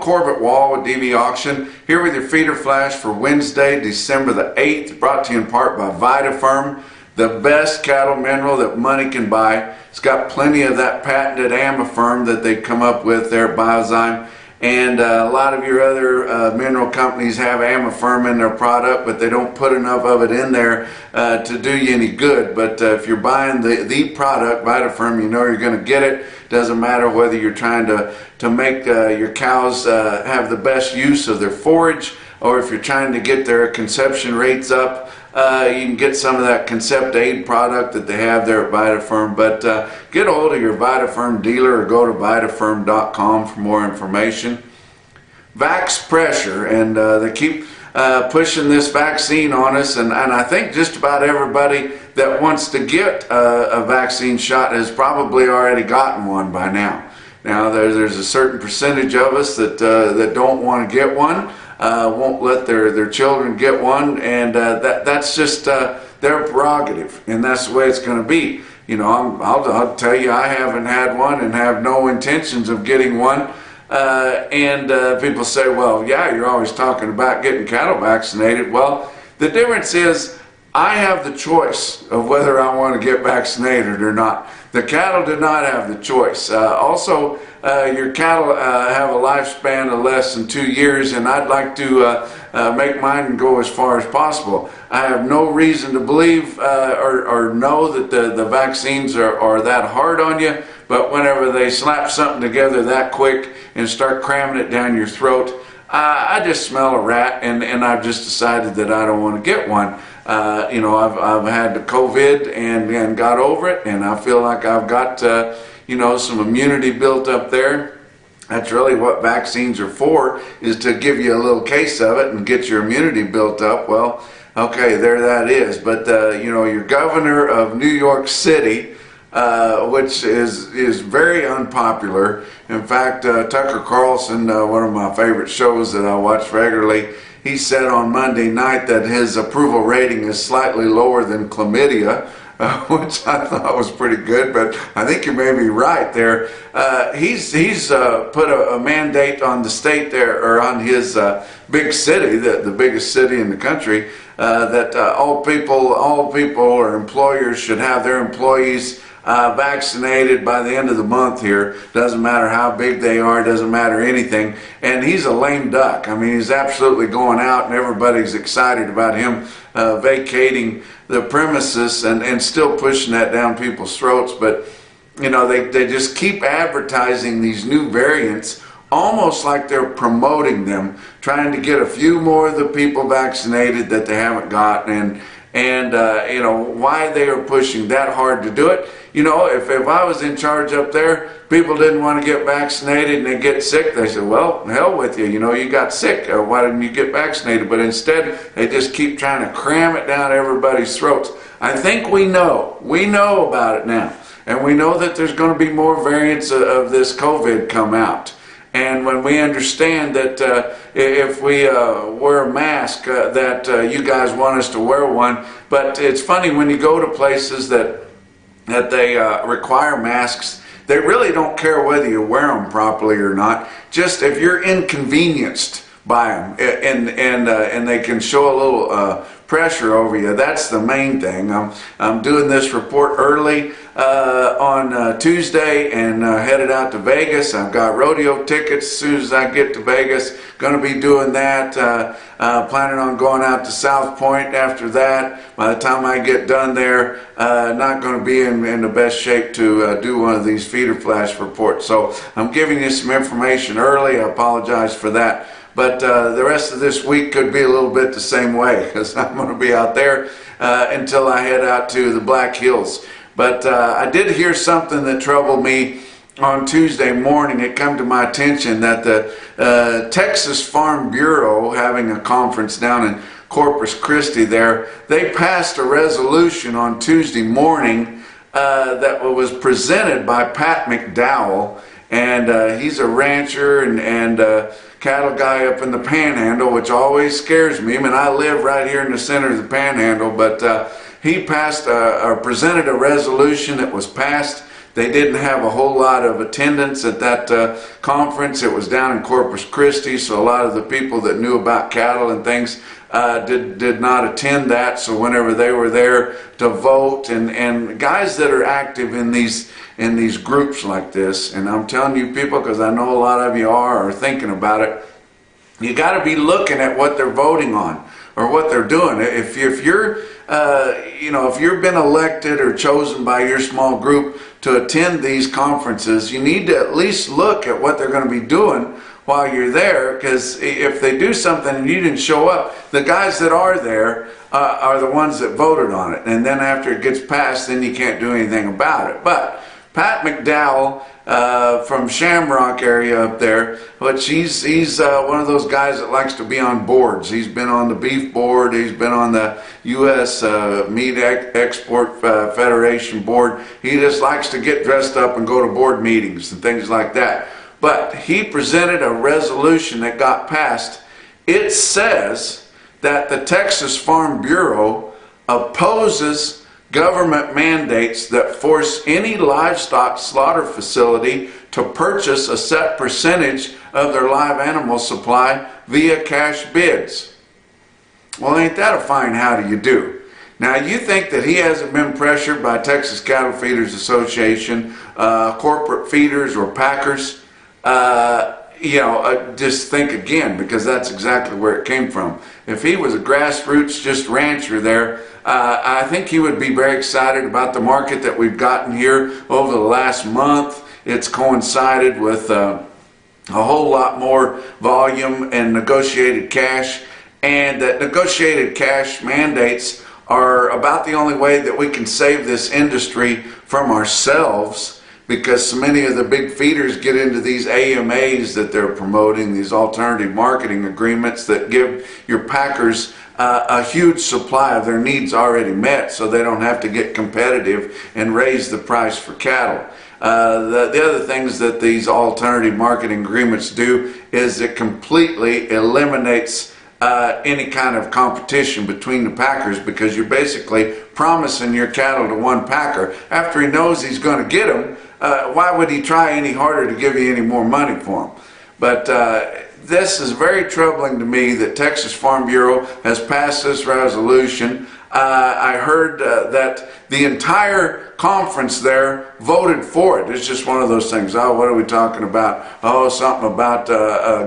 Corbett Wall with DV Auction, here with your feeder flash for Wednesday, December the 8th, brought to you in part by VitaFerm, the best cattle mineral that money can buy. It's got plenty of that patented Amaferm that they come up with there at Biozyme. And a lot of your other mineral companies have Amaferm in their product, but they don't put enough of it in there to do you any good. But if you're buying the product, VitaFerm, you know you're going to get it. Doesn't matter whether you're trying to make your cows have the best use of their forage, or if you're trying to get their conception rates up. You can get some of that Concept Aid product that they have there at VitaFerm, but get a hold of your VitaFerm dealer or go to VitaFerm.com for more information. Vax pressure, and they keep pushing this vaccine on us, and I think just about everybody that wants to get a vaccine shot has probably already gotten one by now. Now there's a certain percentage of us that don't want to get one. Won't let their children get one, and that's just their prerogative, and that's the way it's going to be. You know, I'll tell you, I haven't had one and have no intentions of getting one. And people say, well, yeah, you're always talking about getting cattle vaccinated. Well, the difference is I have the choice of whether I want to get vaccinated or not. The cattle do not have the choice. Also, your cattle have a lifespan of less than 2 years, and I'd like to make mine go as far as possible. I have no reason to believe or know that the vaccines are that hard on you, but whenever they slap something together that quick and start cramming it down your throat, I just smell a rat, and I've just decided that I don't want to get one. You know, I've had the COVID and got over it, and I feel like I've got you know, some immunity built up there. That's really what vaccines are for, is to give you a little case of it and get your immunity built up. Well, okay, there that is. But you know, your governor of New York City, which is very unpopular. In fact, Tucker Carlson, one of my favorite shows that I watch regularly, he said on Monday night that his approval rating is slightly lower than chlamydia, which I thought was pretty good, but I think you may be right there. He's put a mandate on the state there, or on his big city, the biggest city in the country, that all people or employers should have their employees vaccinated by the end of the month here. Doesn't matter how big they are, doesn't matter anything. And he's a lame duck. I mean, he's absolutely going out, and everybody's excited about him vacating the premises and still pushing that down people's throats. But you know, they just keep advertising these new variants almost like they're promoting them, trying to get a few more of the people vaccinated that they haven't gotten, and you know, why they are pushing that hard to do it. You know, if I was in charge up there, people didn't want to get vaccinated and they get sick, they said, well, hell with you, you know, you got sick, why didn't you get vaccinated? But instead, they just keep trying to cram it down everybody's throats. I think we know about it now, and we know that there's going to be more variants of this COVID come out. And when we understand that if we wear a mask, that you guys want us to wear one. But it's funny, when you go to places that they require masks, they really don't care whether you wear them properly or not. Just if you're inconvenienced by them and they can show a little pressure over you, that's the main thing. I'm doing this report early on Tuesday and headed out to Vegas. I've got rodeo tickets as soon as I get to Vegas. Going to be doing that. Planning on going out to South Point after that. By the time I get done there, not going to be in the best shape to do one of these feeder flash reports. So I'm giving you some information early. I apologize for that. But the rest of this week could be a little bit the same way, because I'm going to be out there until I head out to the Black Hills. But I did hear something that troubled me on Tuesday morning. It came to my attention that the Texas Farm Bureau, having a conference down in Corpus Christi there, they passed a resolution on Tuesday morning that was presented by Pat McDowell. And he's a rancher and cattle guy up in the Panhandle, which always scares me. I mean, I live right here in the center of the Panhandle, but he passed or presented a resolution that was passed They didn't have a whole lot of attendance at that conference. It was down in Corpus Christi, so a lot of the people that knew about cattle and things did not attend that. So whenever they were there to vote, and guys that are active in these groups like this, and I'm telling you people, because I know a lot of you are thinking about it, you got to be looking at what they're voting on or what they're doing. If you're if you've been elected or chosen by your small group to attend these conferences, you need to at least look at what they're going to be doing while you're there, because if they do something and you didn't show up, the guys that are there are the ones that voted on it, and then after it gets passed, then you can't do anything about it. But Pat McDowell from Shamrock area up there, which he's one of those guys that likes to be on boards. He's been on the beef board, he's been on the U.S. Meat Export Federation board. He just likes to get dressed up and go to board meetings and things like that. But he presented a resolution that got passed. It says that the Texas Farm Bureau opposes government mandates that force any livestock slaughter facility to purchase a set percentage of their live animal supply via cash bids. Well, ain't that a fine how do you do? Now, you think that he hasn't been pressured by Texas Cattle Feeders Association, corporate feeders or packers? Just think again, because that's exactly where it came from. If he was a grassroots, just rancher there, I think he would be very excited about the market that we've gotten here over the last month. It's coincided with a whole lot more volume and negotiated cash, and that negotiated cash mandates are about the only way that we can save this industry from ourselves, because so many of the big feeders get into these AMAs that they're promoting, these alternative marketing agreements that give your packers a huge supply of their needs already met, so they don't have to get competitive and raise the price for cattle. The other things that these alternative marketing agreements do is it completely eliminates any kind of competition between the packers, because you're basically promising your cattle to one packer. After he knows he's going to get them, why would he try any harder to give you any more money for them? But this is very troubling to me that Texas Farm Bureau has passed this resolution. I heard that the entire conference there voted for it. It's just one of those things. Oh, what are we talking about? Oh, something about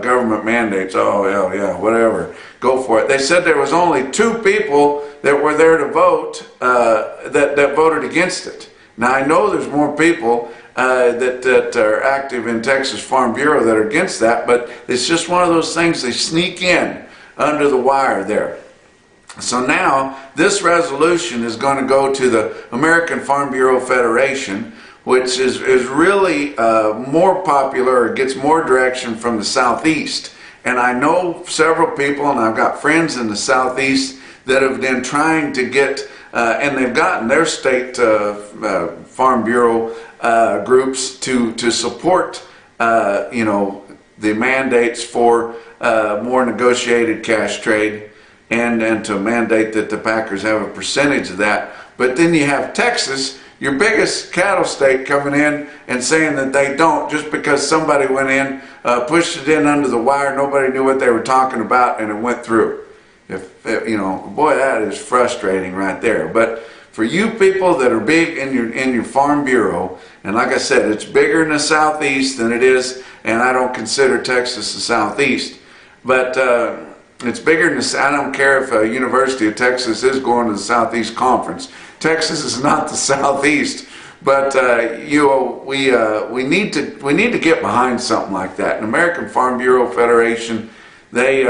government mandates. Oh, yeah, whatever. Go for it. They said there was only 2 people that were there to vote that voted against it. Now, I know there's more people that are active in Texas Farm Bureau that are against that, but it's just one of those things. They sneak in under the wire there. So now this resolution is going to go to the American Farm Bureau Federation, which is really more popular, or gets more direction from the Southeast. And I know several people, and I've got friends in the Southeast that have been trying to get, and they've gotten their state Farm Bureau groups to support, the mandates for more negotiated cash trade, and to mandate that the packers have a percentage of that. But then you have Texas, your biggest cattle state, coming in and saying that they don't, just because somebody went in, pushed it in under the wire, nobody knew what they were talking about, and it went through. Boy, that is frustrating right there. But for you people that are big in your Farm Bureau, and like I said, it's bigger in the Southeast than it is, and I don't consider Texas the Southeast, but it's bigger than I don't care if University of Texas is going to the Southeast Conference. Texas is not the Southeast, but we need to get behind something like that. An American Farm Bureau Federation, they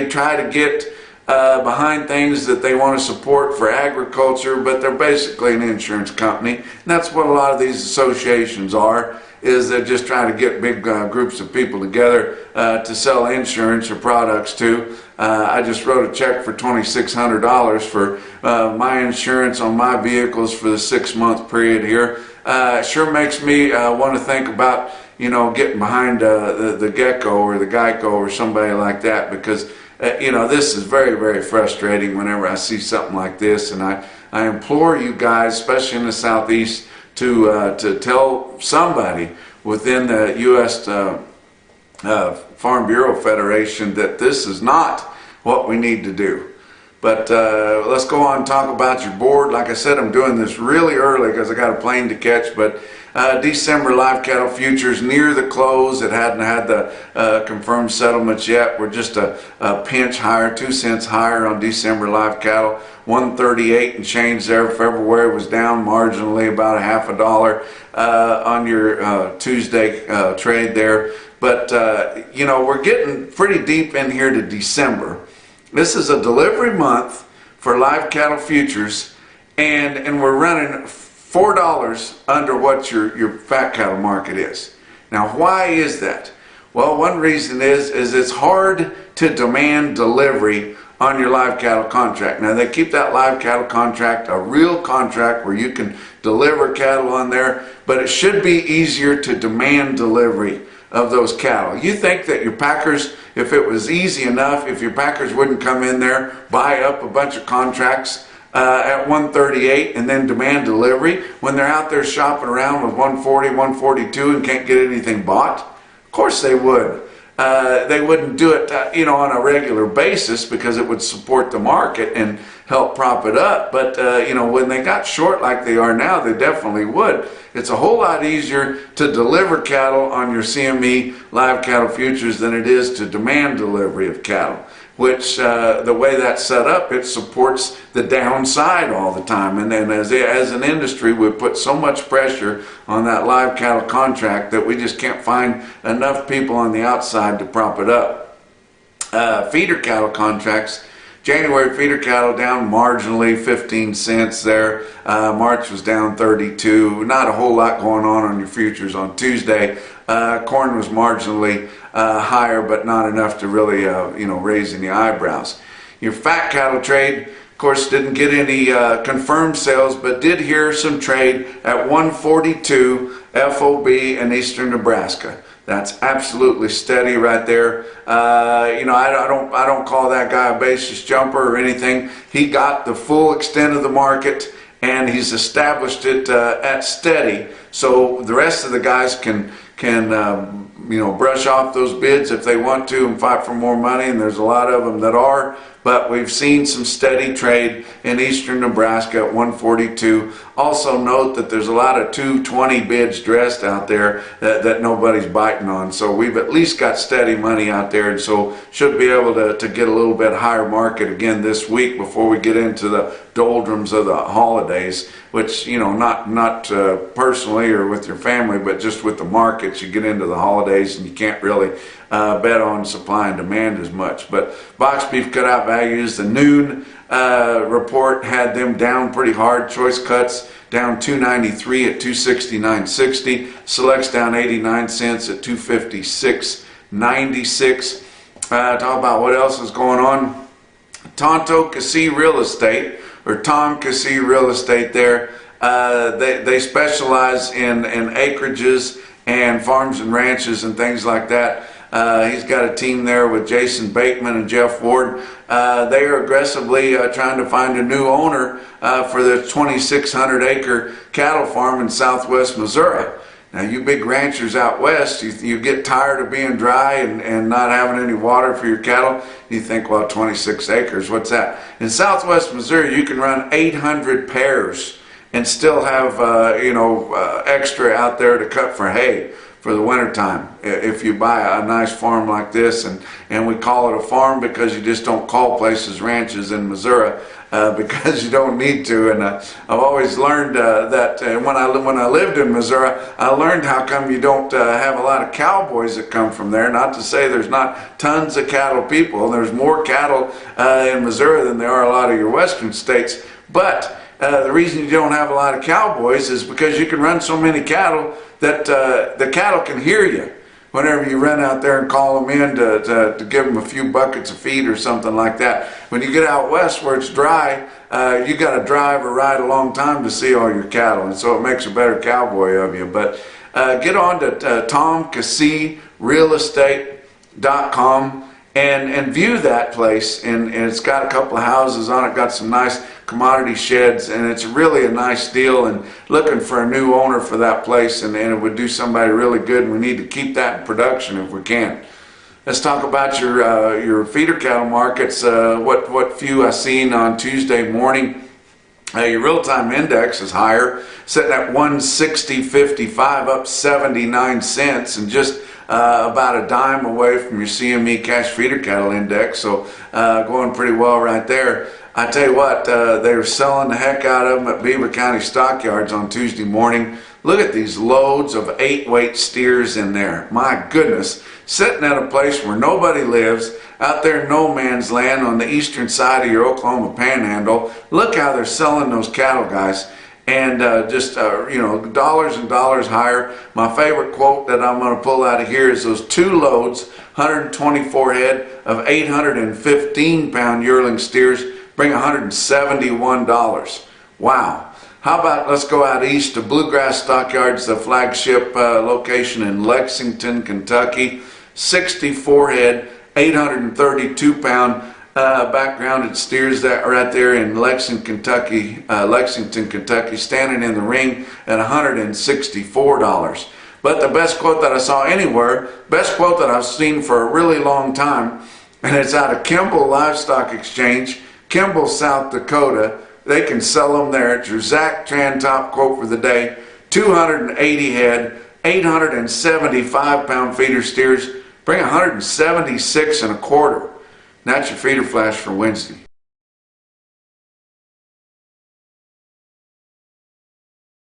try to get behind things that they want to support for agriculture, but they're basically an insurance company, and that's what a lot of these associations are. Is they're just trying to get big groups of people together to sell insurance or products to. I just wrote a check for $2,600 for my insurance on my vehicles for the 6-month period here. Sure makes me want to think about getting behind the Gecko or the Geico or somebody like that, because this is very, very frustrating whenever I see something like this, and I implore you guys, especially in the Southeast, to tell somebody within the U.S. Farm Bureau Federation that this is not what we need to do. But let's go on and talk about your board. Like I said, I'm doing this really early because I got a plane to catch, but December live cattle futures near the close. It hadn't had the confirmed settlements yet. We're just a pinch higher, 2 cents higher on December live cattle. 138 and change there. February was down marginally, about $0.50 on your Tuesday trade there. But you know, we're getting pretty deep in here to December. This is a delivery month for live cattle futures, and we're running $4 under what your fat cattle market is. Now, why is that? Well, one reason is it's hard to demand delivery on your live cattle contract. Now, they keep that live cattle contract a real contract where you can deliver cattle on there, but it should be easier to demand delivery of those cattle. You think that your packers, if it was easy enough, if your packers wouldn't come in there, buy up a bunch of contracts at 138 and then demand delivery when they're out there shopping around with 140, 142 and can't get anything bought? Of course they would. They wouldn't do it you know, on a regular basis because it would support the market and help prop it up. But you know, when they got short like they are now, they definitely would. It's a whole lot easier to deliver cattle on your CME live cattle futures than it is to demand delivery of cattle, which the way that's set up, it supports the downside all the time. And then as an industry, we put so much pressure on that live cattle contract that we just can't find enough people on the outside to prop it up. Feeder cattle contracts. January feeder cattle down marginally, 15 cents there. March was down 32. Not a whole lot going on your futures on Tuesday. Corn was marginally higher, but not enough to really, you know, raise any eyebrows. Your fat cattle trade, of course, didn't get any confirmed sales, but did hear some trade at 142 FOB in eastern Nebraska. That's absolutely steady right there. You know, I don't call that guy a basis jumper or anything. He got the full extent of the market and he's established it at steady. So the rest of the guys can you know, brush off those bids if they want to and fight for more money, and there's a lot of them that are. But we've seen some steady trade in eastern Nebraska at 142. Also note that there's a lot of 220 bids dressed out there that nobody's biting on. So we've at least got steady money out there, and so should be able to get a little bit higher market again this week before we get into the doldrums of the holidays, which, you know, not personally or with your family, but just with the markets. You get into the holidays and you can't really bet on supply and demand as much. But box beef cutout values, the noon report had them down pretty hard. Choice cuts down 293 at 269.60. Selects down 89 cents at 256.96. Talk about what else is going on. Tonto Cassie Real Estate, or Tom Cassie Real Estate there. They specialize in acreages and farms and ranches and things like that. He's got a team there with Jason Bateman and Jeff Ward. They are aggressively trying to find a new owner for the 2,600 acre cattle farm in southwest Missouri. Now, you big ranchers out west, you get tired of being dry and not having any water for your cattle. You think, well, 26 acres, what's that? In southwest Missouri, you can run 800 pairs and still have you know, extra out there to cut for hay for the wintertime if you buy a nice farm like this. And we call it a farm because you just don't call places ranches in Missouri because you don't need to. And I've always learned that when I lived in Missouri, I learned how come you don't have a lot of cowboys that come from there. Not to say there's not tons of cattle people. There's more cattle in Missouri than there are a lot of your western states. But the reason you don't have a lot of cowboys is because you can run so many cattle that the cattle can hear you whenever you run out there and call them in to give them a few buckets of feed or something like that. When you get out west where it's dry, you got to drive or ride a long time to see all your cattle, and so it makes a better cowboy of you. But get on to TomCassieRealEstate.com and view that place, and it's got a couple of houses on it, got some nice Commodity Sheds, and it's really a nice deal, and looking for a new owner for that place, and it would do somebody really good, and we need to keep that in production if we can. Let's talk about your feeder cattle markets. What few I seen on Tuesday morning. Your real-time index is higher, sitting at 160.55, up 79 cents, and just about a dime away from your CME cash feeder cattle index. So going pretty well right there. I tell you what, they were selling the heck out of them at Beaver County stockyards on Tuesday morning. Look at these loads of 8-weight steers in there. My goodness, sitting at a place where nobody lives, out there in no man's land on the eastern side of your Oklahoma Panhandle. Look how they're selling those cattle, guys. And you know, dollars and dollars higher. My favorite quote that I'm going to pull out of here is those 2 loads, 124 head of 815-pound yearling steers, bring $171. Wow. How about let's go out east to Bluegrass Stockyards, the flagship location in Lexington, Kentucky. 64 head, 832-pound backgrounded steers that are right there in Lexington, Kentucky, standing in the ring at $164. But the best quote that I saw anywhere, best quote that I've seen for a really long time, and it's out of Kimball Livestock Exchange, Kimball, South Dakota. They can sell them there. It's your Zach Tran top quote for the day. 280 head, 875-pound feeder steers, bring $176.25. And that's your feeder flash for Wednesday.